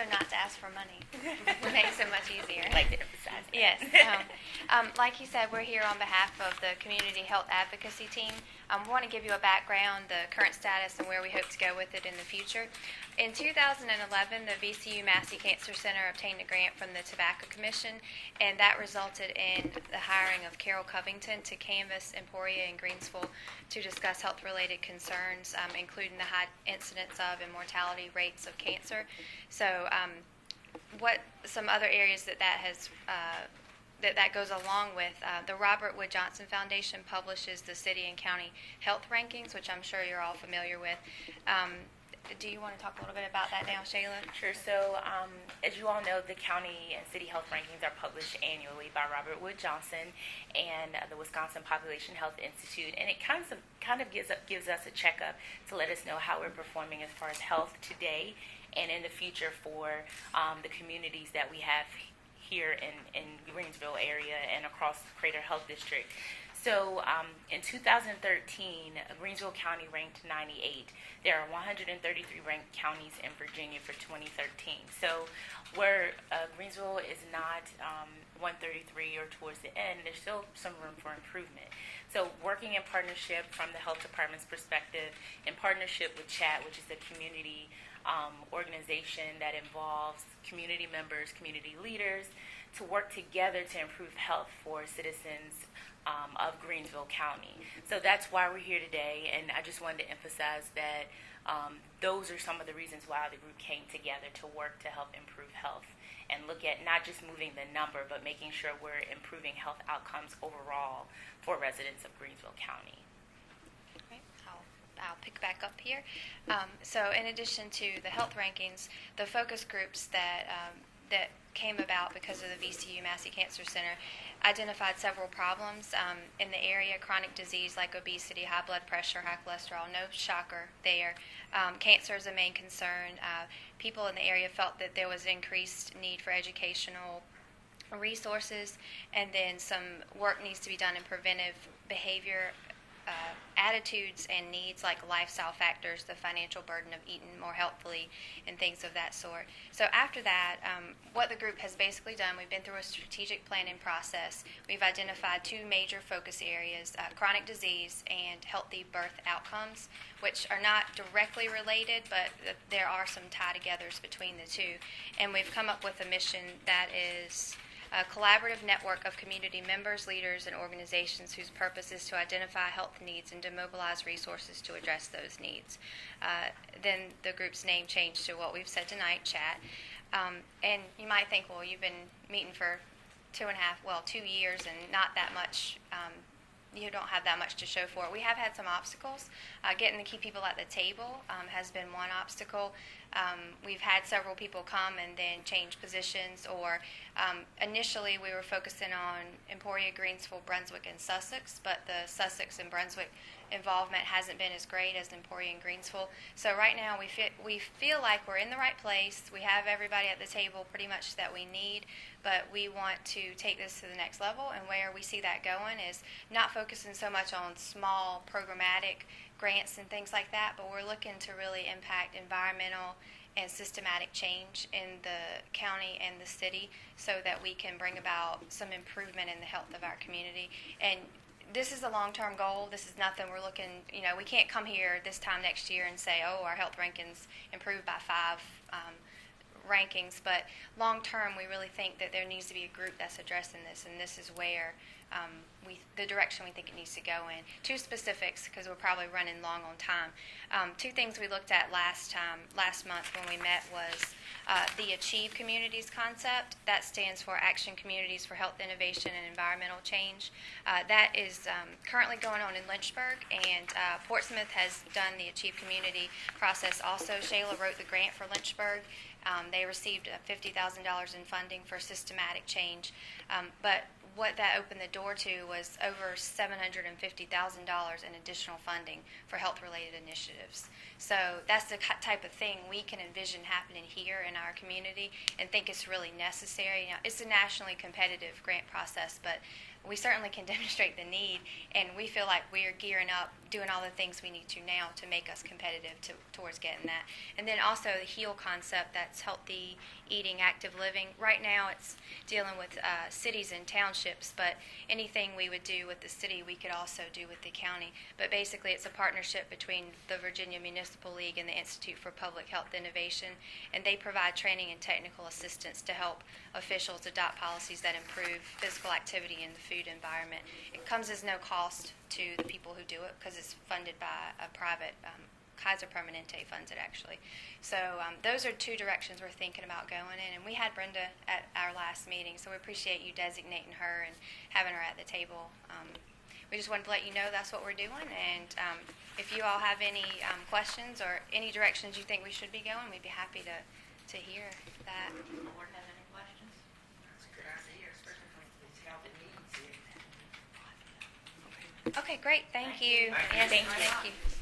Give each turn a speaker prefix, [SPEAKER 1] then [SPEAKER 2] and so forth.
[SPEAKER 1] better not to ask for money. It makes it much easier.
[SPEAKER 2] I'd like to emphasize that.
[SPEAKER 1] Yes. Like you said, we're here on behalf of the Community Health Advocacy Team. We want to give you a background, the current status, and where we hope to go with it in the future. In 2011, the VCU Massey Cancer Center obtained a grant from the Tobacco Commission, and that resulted in the hiring of Carol Covington to canvass Emporia and Greensville to discuss health-related concerns, including the high incidence of and mortality rates of cancer. So what some other areas that has that goes along with, the Robert Wood Johnson Foundation publishes the city and county health rankings, which I'm sure you're all familiar with. Do you want to talk a little bit about that now, Shayla?
[SPEAKER 2] Sure. So, as you all know, the county and city health rankings are published annually by Robert Wood Johnson and the Wisconsin Population Health Institute, and it kind of gives us a checkup to let us know how we're performing as far as health today and in the future for the communities that we have here in Greensville area and across the Crater Health District. So in 2013, Greensville County ranked 98. There are 133 ranked counties in Virginia for 2013. So where Greensville is not 133 or towards the end, there's still some room for improvement. So working in partnership from the health department's perspective, in partnership with CHAT, which is the community organization that involves community members, community leaders, to work together to improve health for citizens of Greensville County. So that's why we're here today, and I just wanted to emphasize that those are some of the reasons why the group came together to work to help improve health and look at not just moving the number, but making sure we're improving health outcomes overall for residents of Greensville County.
[SPEAKER 1] Okay, I'll pick back up here. So in addition to the health rankings, the focus groups that came about because of the VCU Massey Cancer Center identified several problems in the area: chronic disease like obesity, high blood pressure, high cholesterol. No shocker there. Cancer is a main concern. People in the area felt that there was increased need for educational resources, and then some work needs to be done in preventive behavior attitudes and needs like lifestyle factors, the financial burden of eating more healthfully, and things of that sort. So after that, what the group has basically done, we've been through a strategic planning process. We've identified two major focus areas, chronic disease and healthy birth outcomes, which are not directly related, but there are some tie-togethers between the two. And we've come up with a mission that is a collaborative network of community members, leaders, and organizations whose purpose is to identify health needs and to mobilize resources to address those needs. Then the group's name changed to what we've said tonight, CHAT. And you might think, well, you've been meeting for 2 years and not that much. You don't have that much to show for it. We have had some obstacles. Getting the key people at the table has been one obstacle. We've had several people come and then change positions, or initially we were focusing on Emporia, Greensville, Brunswick, and Sussex, but the Sussex and Brunswick involvement hasn't been as great as Emporia and Greensville. So right now we feel like we're in the right place. We have everybody at the table pretty much that we need, but we want to take this to the next level, and where we see that going is not focusing so much on small programmatic grants and things like that, but we're looking to really impact environmental and systematic change in the county and the city so that we can bring about some improvement in the health of our community. And this is a long-term goal. This is nothing we're looking, we can't come here this time next year and say, oh, our health rankings improved by 5 rankings, but long-term we really think that there needs to be a group that's addressing this, and this is where the direction we think it needs to go in. 2 specifics, because we're probably running long on time. 2 things we looked at last month when we met was the Achieve Communities concept. That stands for Action Communities for Health Innovation and Environmental Change. That is currently going on in Lynchburg, and Portsmouth has done the Achieve Community process also. Shayla wrote the grant for Lynchburg. They received $50,000 in funding for systematic change, but what that opened the door to was over $750,000 in additional funding for health-related initiatives. So that's the type of thing we can envision happening here in our community and think it's really necessary. It's a nationally competitive grant process, but we certainly can demonstrate the need, and we feel like we're gearing up, doing all the things we need to now to make us competitive towards getting that. And then also the HEAL concept, that's healthy eating, active living. Right now it's dealing with cities and townships, but anything we would do with the city, we could also do with the county. But basically it's a partnership between the Virginia Municipal League and the Institute for Public Health Innovation, and they provide training and technical assistance to help officials adopt policies that improve physical activity in the food environment. It comes as no cost to the people who do it because it's funded by a private Kaiser Permanente funds it actually. So those are two directions we're thinking about going in, and we had Brenda at our last meeting, so we appreciate you designating her and having her at the table. We just wanted to let you know that's what we're doing, and if you all have any questions or any directions you think we should be going, we'd be happy to hear that.
[SPEAKER 3] Board have any questions? That's a good idea, especially when it's health and needs.
[SPEAKER 1] Okay, great. Thank you.
[SPEAKER 3] Thank you.
[SPEAKER 1] Yes,
[SPEAKER 2] Thank you.
[SPEAKER 1] thank you.